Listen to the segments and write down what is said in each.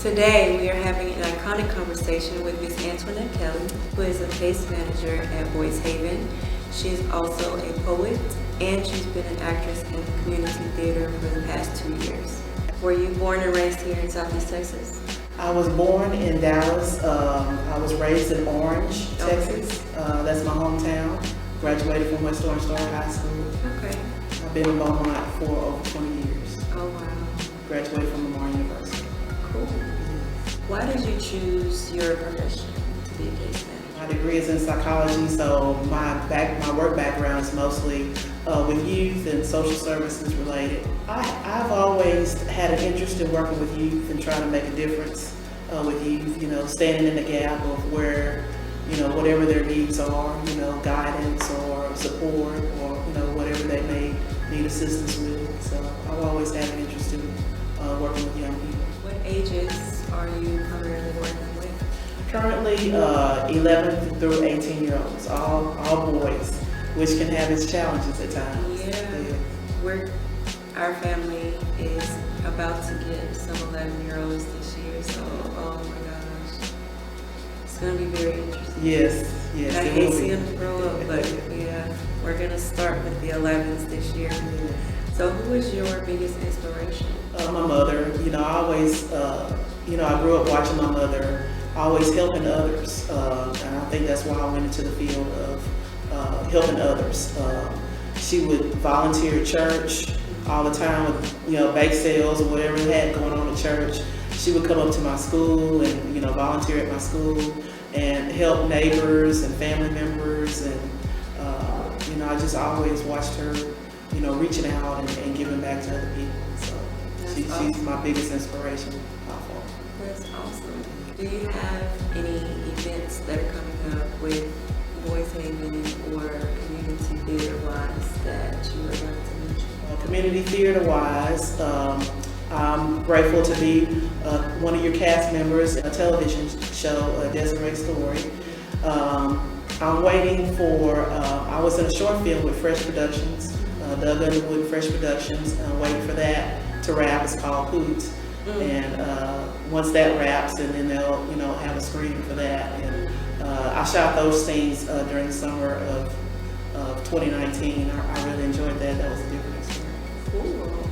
Today we are having an iconic conversation with Miss Antionette Kelly, who is a case manager at Boys Haven. She is also a poet, and she's been an actress in the community theater for the past 2 years. Were you born and raised here in Southeast Texas? I was born in Dallas. I was raised in Orange, Texas. That's my hometown. Graduated from West Orange High School. Okay. I've been in Beaumont for over 20 years. Oh, wow. Graduated from Lamar University. Cool. Why did you choose your profession to be a case manager? My degree is in psychology, so my work background is mostly with youth and social services related. I've always had an interest in working with youth and trying to make a difference with youth, standing in the gap of where, whatever their needs are, guidance or support or, whatever they may need assistance with. So I've always had an interest in working with young people. What ages are you primarily working with? Currently 11 through 18-year-olds, all boys, which can have its challenges at times. Yeah. Our family is about to get some 11-year-olds this year, so oh my gosh, it's going to be very interesting. Yes. I hate seeing them grow up, but yeah, we're going to start with the 11s this year. So who is your biggest inspiration? My mother. I always, I grew up watching my mother, always helping others, and I think that's why I went into the field of helping others. She would volunteer at church all the time with, bake sales or whatever it had going on at church. She would come up to my school and, volunteer at my school and help neighbors and family members. And, I just always watched her, reaching out and giving back to other people. So she's my biggest inspiration. That's awesome. Do you have any events that are coming up with Boys Haven or community theater-wise that you would like to mention? Community theater-wise, I'm grateful to be one of your cast members in a television show, Desiree Story. I'm waiting for, I was in a short film with Fresh Productions, Doug Underwood Fresh Productions. I'm waiting for that to wrap. It's called Hoot. And once that wraps, and then they'll, have a screening for that. And I shot those scenes during the summer of 2019. I really enjoyed that. That was a different experience. Cool.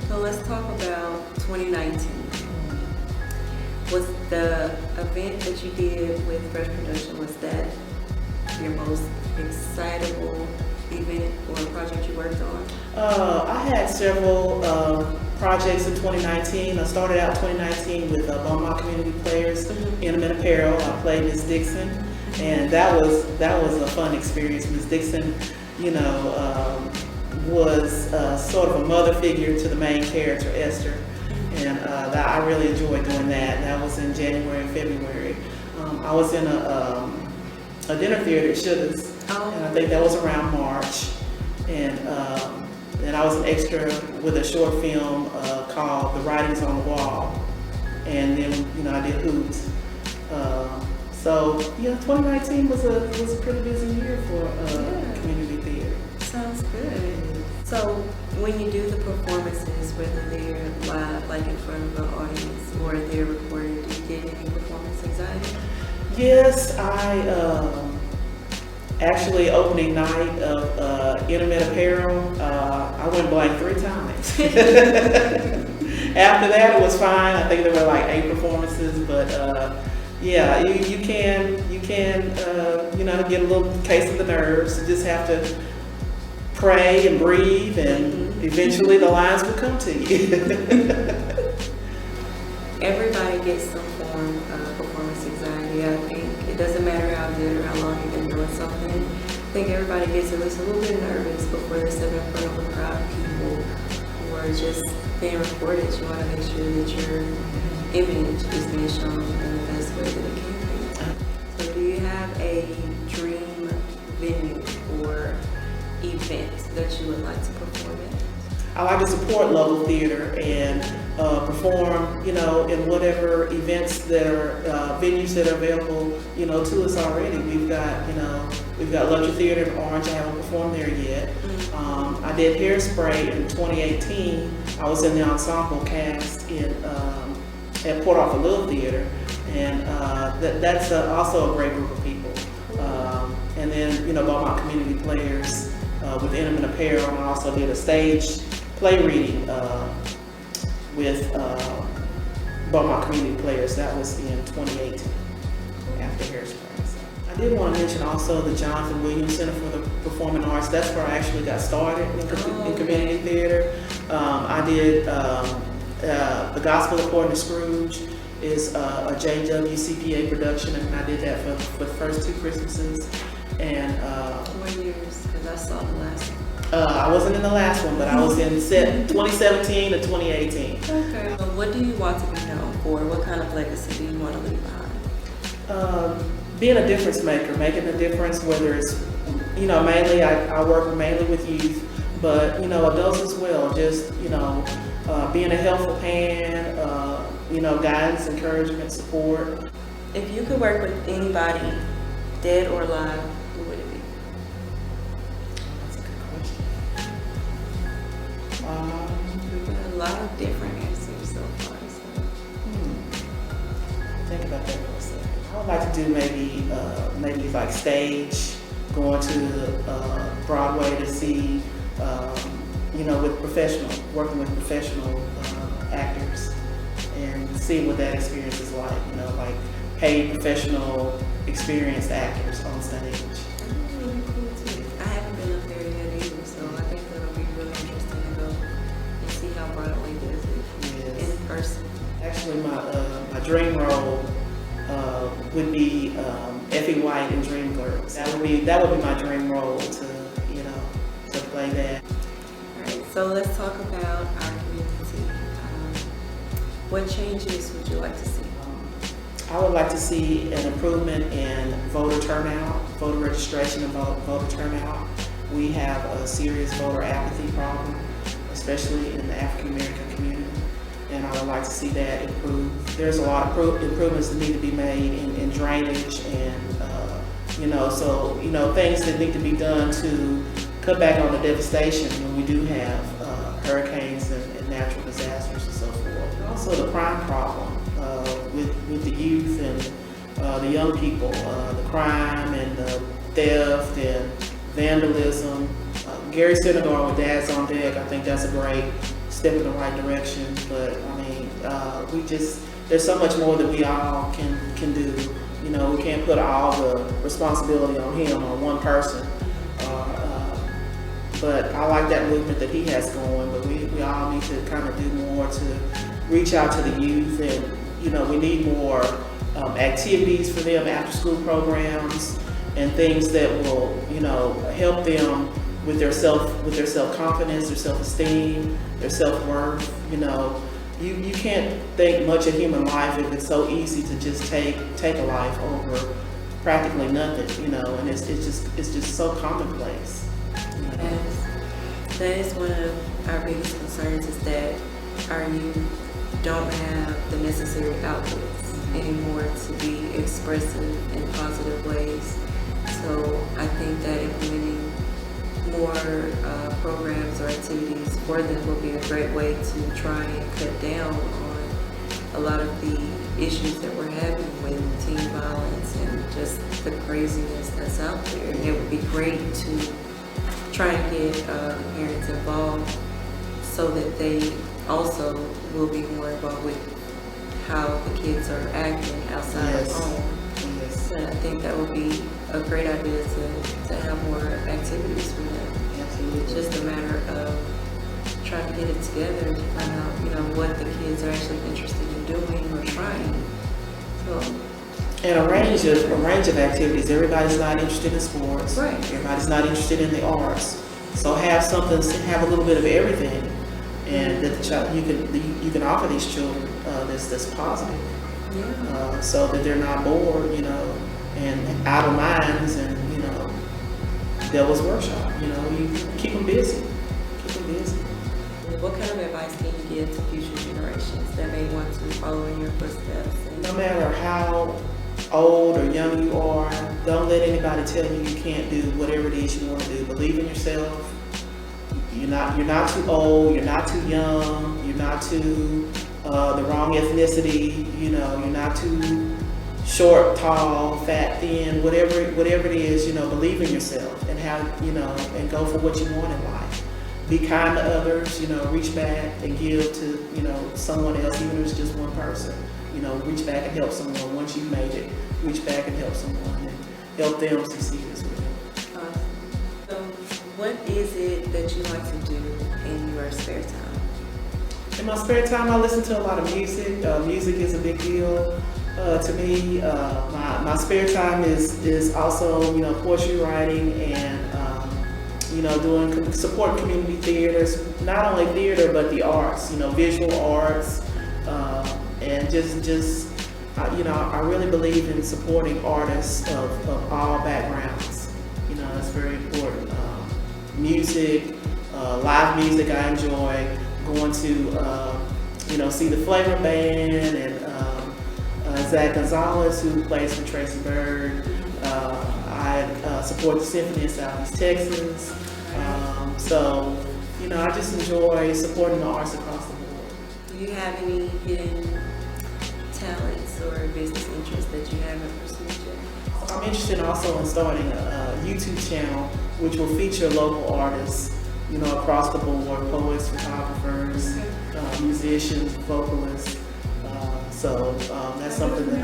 So let's talk about 2019. Was the event that you did with Fresh Production, was that your most excitable event or project you worked on? I had several projects in 2019. I started out 2019 with Beaumont Community Players, Intimate Apparel. I played Miss Dixon, and that was a fun experience. Miss Dixon, was sort of a mother figure to the main character, Esther, and I really enjoyed doing that. That was in January and February. I was in a dinner theater at Sugar's, and I think that was around March, and I was an extra with a short film called The Writings on the Wall, and then I did Hoot. So 2019 was a pretty busy year for community theater. Sounds good. So when you do the performances, whether they're live, like in front of an audience, or they're recorded, do you get any performance anxiety? Yes, I actually opening night of Intimate Apparel, I went blank 3 times. After that, it was fine. I think there were like 8 performances, but you can get a little case of the nerves. You just have to pray and breathe, and eventually the lines will come to you. Everybody gets some form of performance anxiety. I think it doesn't matter how good or how long you've been doing something. I think everybody gets at least a little bit nervous before they step in front of a crowd of people who are just being recorded. You want to make sure that your image is being shown in the best way that it can be. So do you have a dream venue or event that you would like to perform at? I like to support local theater and perform, in whatever events that are venues that are available, to us already. We've got Luxury Theater in Orange. I haven't performed there yet. I did Hairspray in 2018. I was in the ensemble cast in at Port Arthur Little Theater, and that's also a great group of people. And then, Beaumont Community Players with Intimate Apparel, and I also did a stage play reading with Beaumont Community Players. That was in 2018 after Harrisburg. I did want to mention also the Jonathan Williams Center for the Performing Arts. That's where I actually got started in community theater. I did The Gospel According to Scrooge is a JWCPA production, and I did that for the first 2 Christmases. And what years? Because I saw the last one. I wasn't in the last one, but I was in 2017 to 2018. Okay. So what do you want to be known for? What kind of legacy do you want to leave behind? Being a difference maker, making a difference, whether it's, mainly I work mainly with youth, but, adults as well. Just, being a helpful hand, guidance, encouragement, support. If you could work with anybody, dead or alive, who would it be? That's a good question. We've got a lot of different answers so far. Think about that for a second. I would like to do maybe like stage, going to Broadway to see, working with professional actors, and see what that experience is like. Like paid professional experienced actors on stage. That's really cool too. I haven't been up there yet either, so I think that'll be really interesting to go and see how Broadway does it in person. Actually, my dream role would be Effie White in Dreamgirls. That would be my dream role to play that. All right, so let's talk about our community. What changes would you like to see? I would like to see an improvement in voter turnout, voter registration, and voter turnout. We have a serious voter apathy problem, especially in the African American community, and I would like to see that improve. There's a lot of improvements that need to be made in drainage and, things that need to be done to cut back on the devastation when we do have hurricanes and natural disasters and so forth. Also the crime problem with the youth and the young people, the crime and the theft and vandalism. Gary Syndergaard with Dad's on Deck, I think that's a great step in the right direction, but there's so much more that we all can do. We can't put all the responsibility on him or one person. But I like that movement that he has going, but we all need to kind of do more to reach out to the youth, and we need more activities for them, after school programs and things that will help them with their self-confidence, their self-esteem, their self-worth. You can't think much of human life if it's so easy to just take a life over practically nothing, and it's just so commonplace. Yes, that is one of our biggest concerns, is that our youth don't have the necessary outlets anymore to be expressive in positive ways. So I think that implementing more programs or activities for them will be a great way to try and cut down on a lot of the issues that we're having with teen violence and just the craziness that's out there. And it would be great to try and get the parents involved so that they also will be more involved with how the kids are acting outside of home. Yes. And I think that would be a great idea to have more activities for them. Absolutely. It's just a matter of trying to get it together to find out, what the kids are actually interested in doing or trying. So. And a range of activities. Everybody's not interested in sports. Right. Everybody's not interested in the arts. So have a little bit of everything, and that the child you can offer these children that's positive. Yeah. So that they're not bored, and idle minds, and devil's workshop. You keep them busy. What kind of advice can you give to future generations that may want to follow in your footsteps? No matter how old or young you are, don't let anybody tell you you can't do whatever it is you want to do. Believe in yourself. You're not too old, you're not too young, you're not too the wrong ethnicity, you know, you're not too short, tall, fat, thin, whatever it is, you know, believe in yourself and and go for what you want in life. Be kind to others, you know, reach back and give to, you know, someone else, even if it's just one person. You know, reach back and help someone. Once you've made it, reach back and help someone and help them succeed as well. So what is it that you like to do in your spare time? In my spare time, I listen to a lot of music. Music is a big deal to me. My spare time is also, you know, poetry writing and, you know, support community theaters. Not only theater, but the arts, you know, visual arts, and you know, I really believe in supporting artists of all backgrounds. You know, that's very important. Music, live music I enjoy. Going to, you know, see the Flavor Band and Zach Gonzalez, who plays for Tracy Byrd. I support the Symphony in Southeast Texas. So, you know, I just enjoy supporting the arts across the board. Do you have any hidden talents or business interests that you haven't pursued yet? I'm interested also in starting a YouTube channel which will feature local artists, you know, across the board, poets, photographers, musicians, vocalists. So that's something that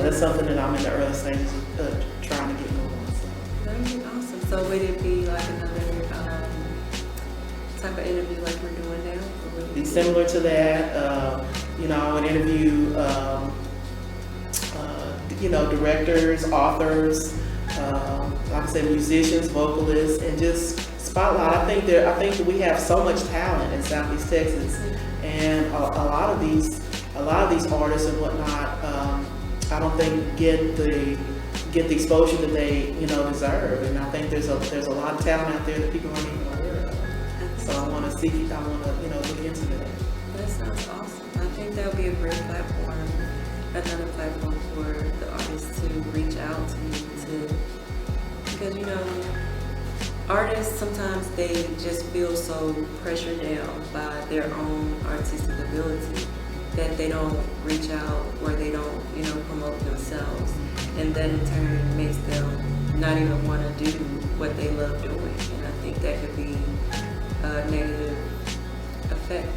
that's something that I'm in the early stages of trying to get going. So. That'd be awesome. So would it be like another type of interview like we're doing now? Or would it be similar to that? You know, I would interview, you know, directors, authors, like I said, musicians, vocalists, and just spotlight. I think that we have so much talent in Southeast Texas, and a lot of these artists and whatnot, I don't think get the exposure that they, you know, deserve. And I think there's a lot of talent out there that people aren't even aware of. So I want to you know, look into that. That sounds awesome. I think that would be a great platform, another platform for the artists to reach out to you because, you know, artists, sometimes they just feel so pressured down by their own artistic ability that they don't reach out or they don't, you know, promote themselves. And that in turn makes them not even want to do what they love doing. And I think that could be a negative effect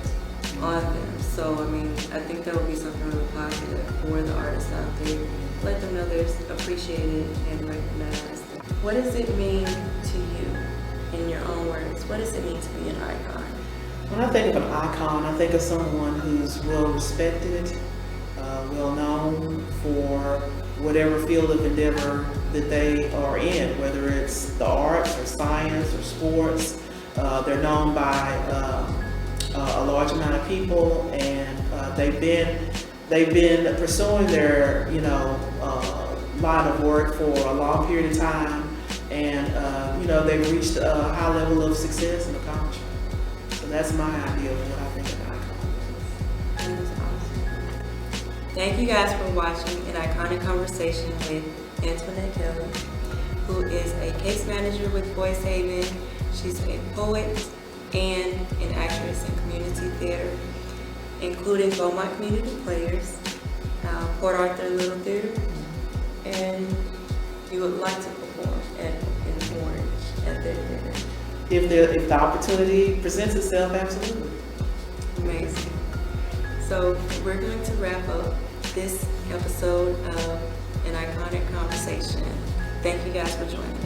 on them. So, I mean, I think that would be something really positive for the artists out there. Let them know they're appreciated and recognized. What does it mean to you, in your own words? What does it mean to be an icon? When I think of an icon, I think of someone who's well respected, well known for whatever field of endeavor that they are in, whether it's the arts or science or sports. They're known by a large amount of people, and they've been pursuing their, you know, line of work for a long period of time, and you know, they've reached a high level of success and accomplishment. So that's my idea of what I think an icon is. That is awesome. Thank you guys for watching an iconic conversation with Antionette Kelly, who is a case manager with Boys Haven. She's a poet and an actress in community theater, including Beaumont Community Players, Port Arthur Little Theater, and you would like to perform in Orange at their theater. If the opportunity presents itself, absolutely. Amazing. So we're going to wrap up this episode of An Iconic Conversation. Thank you guys for joining us.